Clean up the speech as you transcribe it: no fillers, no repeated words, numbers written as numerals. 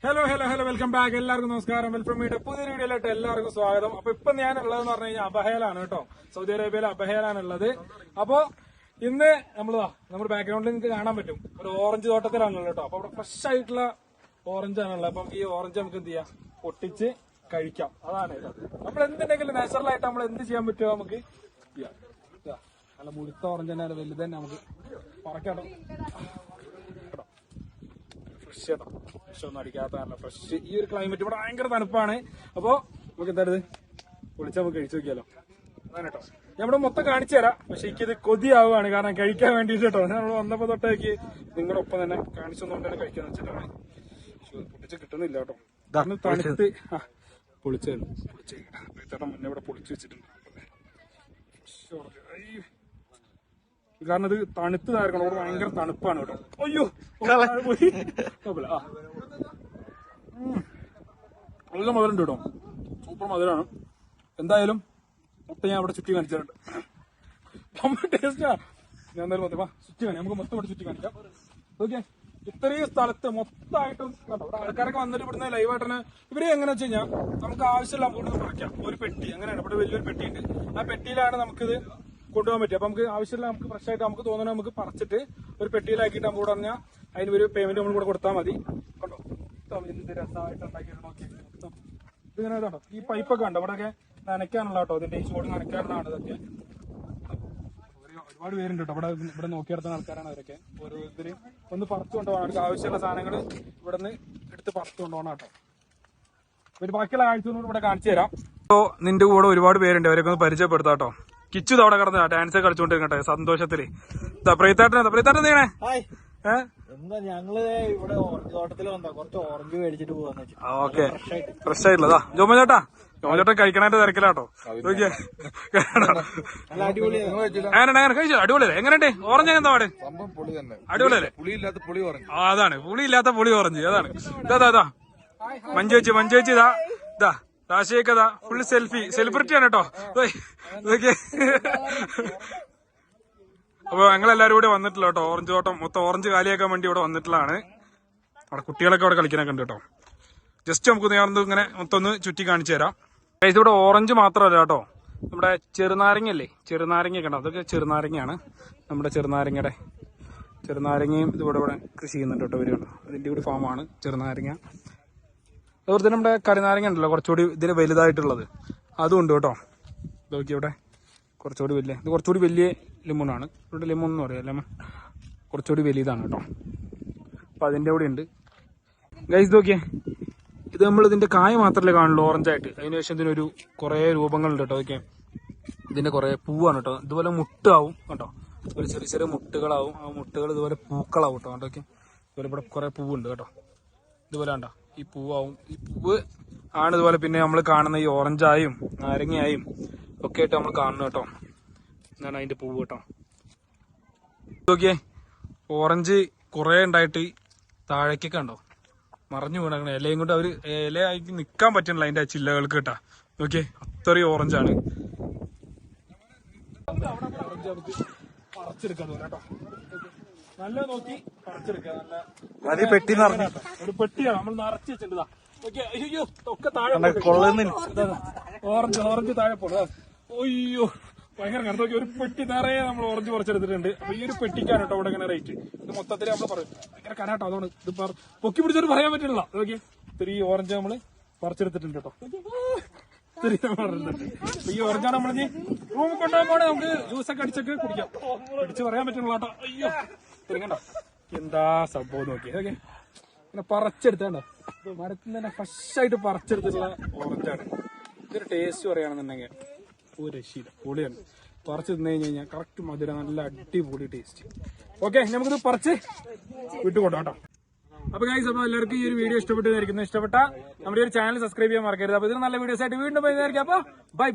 Hello welcome back. എല്ലാവർക്കും നമസ്കാരം. Welcome media പുതിയ വീഡിയോയിലോട്ട് എല്ലാവർക്കും സ്വാഗതം. അപ്പൊ ഇപ്പൊ ഞാനുള്ളതെന്ന് പറഞ്ഞു കഴിഞ്ഞാൽ അബഹയിലാണ് കേട്ടോ. സൗദി അറേബ്യയിലെ അബഹയിലാണുള്ളത്. അപ്പൊ ഇന്ന് നമ്മുടെ ബാക്ക്ഗ്രൗണ്ടിൽ നിങ്ങൾക്ക് കാണാൻ പറ്റും ഒരു ഓറഞ്ച് തോട്ടത്തിലാണുള്ളത് കേട്ടോ. അപ്പൊ അവിടെ ഫ്രഷ് ആയിട്ടുള്ള ഓറഞ്ച് ആണുള്ളത്. അപ്പം ഈ ഓറഞ്ച് നമുക്ക് എന്ത് ചെയ്യാം, പൊട്ടിച്ച് കഴിക്കാം. അതാണ് നമ്മൾ എന്തുണ്ടെങ്കിലും നാച്ചുറലായിട്ട് നമ്മൾ എന്ത് ചെയ്യാൻ പറ്റുമോ നമുക്ക് ചെയ്യാം. നല്ല മുഴുത്ത ഓറഞ്ച് തന്നെ വലുത് തന്നെ നമുക്ക് പറക്കാട്ടോ. ഫ്രഷ് കേട്ടോ, ഫ്രഷ് ഒന്നും അടിക്കാത്ത നല്ല ഫ്രഷ്. ഈ ഒരു ക്ലൈമറ്റ് ഇവിടെ ഭയങ്കര തണുപ്പാണ്. അപ്പൊ നമുക്ക് എന്തായത് പൊളിച്ച് നമുക്ക് കഴിച്ചു നോക്കിയാലോ. അതാണ് കേട്ടോ, ഞാൻ ഇവിടെ മൊത്തം കാണിച്ചു തരാം. പക്ഷെ എനിക്കിത് കൊതിയാവുകയാണ്, കാരണം കഴിക്കാൻ വേണ്ടിയിട്ട് കേട്ടോ. നമ്മൾ വന്നപ്പോ തൊട്ടേക്ക് നിങ്ങളുടെ ഒപ്പം തന്നെ കാണിച്ചൊന്നുകൊണ്ടാണ് കഴിക്കാന്ന് വെച്ചിട്ടാണ്. പൊളിച്ച് കിട്ടുന്നില്ല കേട്ടോ. തണുത്ത് പൊളിച്ചായിരുന്നു. ചേട്ടൻ മുന്നേ ഇവിടെ പൊളിച്ച് വെച്ചിട്ടുണ്ട്. കാരണം ഇത് തണുത്തതായിരിക്കണം, ഇവിടെ ഭയങ്കര തണുപ്പാണ് കേട്ടോ. അയ്യോ നല്ല മധുരമുണ്ട് കേട്ടോ, സൂപ്പർ മധുരമാണ്. എന്തായാലും മൊത്തം ഞാൻ ഇവിടെ ചുറ്റി കാണിച്ചിട്ടുണ്ട്. ടേസ്റ്റാ. ഞാൻ എന്തായാലും മൊത്തം ചുറ്റി കാണിക്കാം, നമുക്ക് മൊത്തം ഇവിടെ ചുറ്റി കാണിക്കാം. ഓക്കെ, ഇത്രയും സ്ഥലത്ത് മൊത്തമായിട്ടും കേട്ടോ. ഇവിടെ ആൾക്കാരൊക്കെ വന്നിട്ട് ഇവിടുന്ന് ലൈവായിട്ടാണ് ഇവര് എങ്ങനെ വെച്ച് കഴിഞ്ഞാൽ നമുക്ക് ആവശ്യമുള്ള അങ്ങോട്ട് പറിക്കാം. ഒരു പെട്ടി അങ്ങനെയാണ്, ഇവിടെ വലിയൊരു പെട്ടിയുണ്ട്. ആ പെട്ടിയിലാണ് നമുക്കിത് കൊണ്ടുപോകാൻ പറ്റും. അപ്പൊ നമുക്ക് ആവശ്യമില്ല, നമുക്ക് ഫ്രഷ് ആയിട്ട് നമുക്ക് തോന്നുന്നത് നമുക്ക് പറിച്ചിട്ട് ഒരു പെട്ടിയിലാക്കിയിട്ട് നമുക്ക് കൂടെ പറഞ്ഞാൽ അതിന് ഒരു പേയ്മെന്റ് നമ്മൾ കൂടെ കൊടുത്താൽ മതി. കണ്ടോ എന്ത് രസമായിട്ട് ഉണ്ടാക്കിയിട്ട് നോക്കി. ഇതിങ്ങനെ കേട്ടോ, ഈ പൈപ്പൊക്കെ ഉണ്ടോ ഇവിടെയൊക്കെ നനയ്ക്കാനുള്ള കേട്ടോ. ഇതിന്റെ ഈ ചോട് നനയ്ക്കാനുള്ളതാണ് ഇതൊക്കെ. ഒരുപാട് പേരുണ്ട് കേട്ടോ ഇവിടെ നോക്കിയെടുത്ത ആൾക്കാരാണ് അവരൊക്കെ. ഓരോരുത്തരും ഒന്ന് പറിച്ചു കൊണ്ടുപോകണം. അവർക്ക് ആവശ്യമുള്ള സാധനങ്ങൾ ഇവിടെ നിന്ന് എടുത്ത് പറിച്ചു കൊണ്ടുപോകണം കേട്ടോ. ഒരു ബാക്കിയുള്ള കാഴ്ചകളോട് ഇവിടെ കാണിച്ചു തരാം. അപ്പോ നിന്റെ കൂടെ ഒരുപാട് പേരുണ്ട്, അവരൊക്കെ ഒന്ന് പരിചയപ്പെടുത്താം കേട്ടോ. കിച്ചു അവിടെ കിടന്ന ഡാൻസ് കളിച്ചോണ്ടിരിക്കട്ടെ സന്തോഷത്തില്. പ്രീത്താട്ടൻ എന്തെയ്യണേ? ഞങ്ങള് ഇവിടെ ഓറഞ്ച് തോട്ടത്തിൽ വന്നാ കുറച്ച് ഓറഞ്ച് മേടിച്ചിട്ട് പോവാന്ന് വെച്ചു. Okay, fresh ആയിട്ടുള്ളതാ. ജോമോ ചേട്ടാ കഴിക്കണായിട്ട് തിരക്കിലാട്ടോ. നോക്കിയാ അങ്ങനെ കഴിച്ചു. അടിപൊളിയല്ലേ? എങ്ങനെയുണ്ട് ഓറഞ്ച്? എന്താ പാട്? അടിപൊളിയല്ലേ? അതാണ് പുളിയില്ലാത്ത പുളി ഓറഞ്ച്. അതാണ് ഇതാ മഞ്ചേച്ചി ഇതാ രാശിയേക്കതാ ഫുൾ സെലിബ്രിറ്റിയാണ് കേട്ടോ. അപ്പൊ ഞങ്ങളെല്ലാരും കൂടെ വന്നിട്ടില്ല കേട്ടോ. ഓറഞ്ച് തോട്ടം മൊത്തം ഓറഞ്ച് കാലിയാക്കാൻ വേണ്ടി ഇവിടെ വന്നിട്ടുള്ളതാണ്. അവിടെ കുട്ടികളൊക്കെ അവിടെ കളിക്കാനൊക്കെ ഉണ്ട് കേട്ടോ. ജസ്റ്റ് നമുക്ക് നേർന്ന് ഇങ്ങനെ മൊത്തം ഒന്ന് ചുറ്റി കാണിച്ചു തരാം. ഇവിടെ ഓറഞ്ച് മാത്രമല്ല കേട്ടോ, നമ്മുടെ ചെറുനാരങ്ങയല്ലേ, ചെറുനാരങ്ങയൊക്കെ ഉണ്ടോ, അതൊക്കെ ചെറുനാരങ്ങയാണ്. നമ്മുടെ ചെറുനാരങ്ങയും ഇവിടെ കൃഷി ചെയ്യുന്നുണ്ട് കേട്ടോ. ഇവരുണ്ട്, അതിന്റെ കൂടി ഫാമാണ് ചെറുനാരങ്ങ. അതുപോലെ തന്നെ നമ്മുടെ കരിനാരങ്ങ ഉണ്ടല്ലോ, കുറച്ചുകൂടി ഇതിന് വലുതായിട്ടുള്ളത്, അതും ഉണ്ട് കേട്ടോ. നോക്കി ഇവിടെ കുറച്ചുകൂടി വലിയ, ഇത് കുറച്ചുകൂടി വലിയ ലെമണാണ്. ഇവിടെ ലെമൺ എന്ന് പറയാം, ലെമൺ കുറച്ചുകൂടി വലിയതാണ് കേട്ടോ. അപ്പൊ അതിന്റെ കൂടെ ഉണ്ട് ഗൈസ്. നോക്കിയേ, ഇത് നമ്മൾ ഇതിന്റെ കായ മാത്രമല്ലേ കാണുള്ളൂ ഓറഞ്ചായിട്ട്. അതിനുശേഷം ഇതിനൊരു കുറെ രൂപങ്ങളുണ്ട് കേട്ടോ. ഓക്കെ, ഇതിന്റെ കുറെ പൂവാണ് കേട്ടോ. ഇതുപോലെ മുട്ടാവും കേട്ടോ, ഇതുപോലെ ചെറിയ ചെറിയ മുട്ടുകളാവും. ആ മുട്ടുകൾ ഇതുപോലെ പൂക്കളാവും കേട്ടോ. ഓക്കെ, ഇതുപോലെ ഇവിടെ കുറെ പൂവുണ്ട് കേട്ടോ. ഇതുപോലെ കണ്ടോ, ഈ പൂവാവും. ഈ പൂവ് ആണ് ഇതുപോലെ പിന്നെ നമ്മൾ കാണുന്ന ഈ ഓറഞ്ചായും നാരങ്ങയായും ഒക്കെ ആയിട്ട് നമ്മൾ കാണുന്നു കേട്ടോ. എന്നാണ് അതിന്റെ പൂവ് കേട്ടോ. നോക്കിയേ, ഓറഞ്ച് കുറെ ഉണ്ടായിട്ട് താഴേക്കൊക്കെ ഉണ്ടോ മറിഞ്ഞു വീണ ഇലയും കൊണ്ട് അവര് ഇലയായി നിക്കാൻ പറ്റണില്ല അതിന്റെ ചില്ലകൾക്ക് കേട്ടാ. നോക്കിയേ, അത്രയും ഓറഞ്ചാണ്. പറിച്ചെടുക്കാം കേട്ടോ, നല്ല നോക്കി പറിച്ചെടുക്കുക. നല്ല പെട്ടി നിറഞ്ഞ ഒരു പെട്ടിയാണ് നമ്മൾ നിറച്ച് വെച്ചിട്ടുണ്ട്. അയ്യോ ഒക്കെ താഴെ ഓറഞ്ച് താഴെ പോടുക. അയ്യോ ഭയങ്കര കണ്ടു. നോക്കി ഒരു പെട്ടി നിറയെ നമ്മൾ ഓറഞ്ച് പറിച്ചെടുത്തിട്ടുണ്ട്. അപ്പൊ ഈ ഒരു പെട്ടിക്കാണ് കേട്ടോ ഇവിടെ ഇങ്ങനെ റേറ്റ്. ഇത് മൊത്തത്തിൽ നമ്മൾ പറയും ഭയങ്കര കനാട്ടോ. അതുകൊണ്ട് ഇത് പൊക്കി പിടിച്ചിട്ട് പറയാൻ പറ്റില്ല. നോക്കി ഇത്തിരി ഓറഞ്ച് നമ്മള് പറിച്ചെടുത്തിട്ടുണ്ട് കേട്ടോ. ഈ ഓറഞ്ചാണ് നമ്മളിനി റൂമിൽ കൊണ്ടുപോകുമ്പോൾ നമുക്ക് ജ്യൂസൊക്കെ അടിച്ചൊക്കെ കുടിക്കാം. അടിച്ച് പറയാൻ പറ്റുള്ള കേട്ടോ. അയ്യോ തിരികണ്ട എന്താ സംഭവം നോക്കി. ഓക്കെ, ഇങ്ങനെ പറിച്ചെടുത്തോ, മരത്തിൽ തന്നെ ഫ്രഷ് ആയിട്ട് പറിച്ചെടുത്തിട്ടുള്ള ഓറഞ്ചാണ്. ഇതൊരു ടേസ്റ്റ് പറയുകയാണെന്നുണ്ടെങ്കിൽ ഒരു രക്ഷയില്ല, പൊളിയാണ്. പറിച്ച് തിന്നു കഴിഞ്ഞാൽ കറക്റ്റ് മധുരം, നല്ല അടിപൊളി ടേസ്റ്റ്. ഓക്കെ, നമുക്കിത് പറിച്ച് വിട്ടുകൊണ്ടോ കേട്ടോ. അപ്പൊ ഗൈസ്, അപ്പൊ എല്ലാവർക്കും ഈ ഒരു വീഡിയോ ഇഷ്ടപ്പെട്ടാ നമ്മുടെ ഒരു ചാനൽ സബ്സ്ക്രൈബ് ചെയ്യാൻ മറക്കരുത്. അപ്പൊ ഇതിന് നല്ല വീഡിയോസ് ആയിട്ട് വീണ്ടും പോയി. അപ്പൊ ബൈ.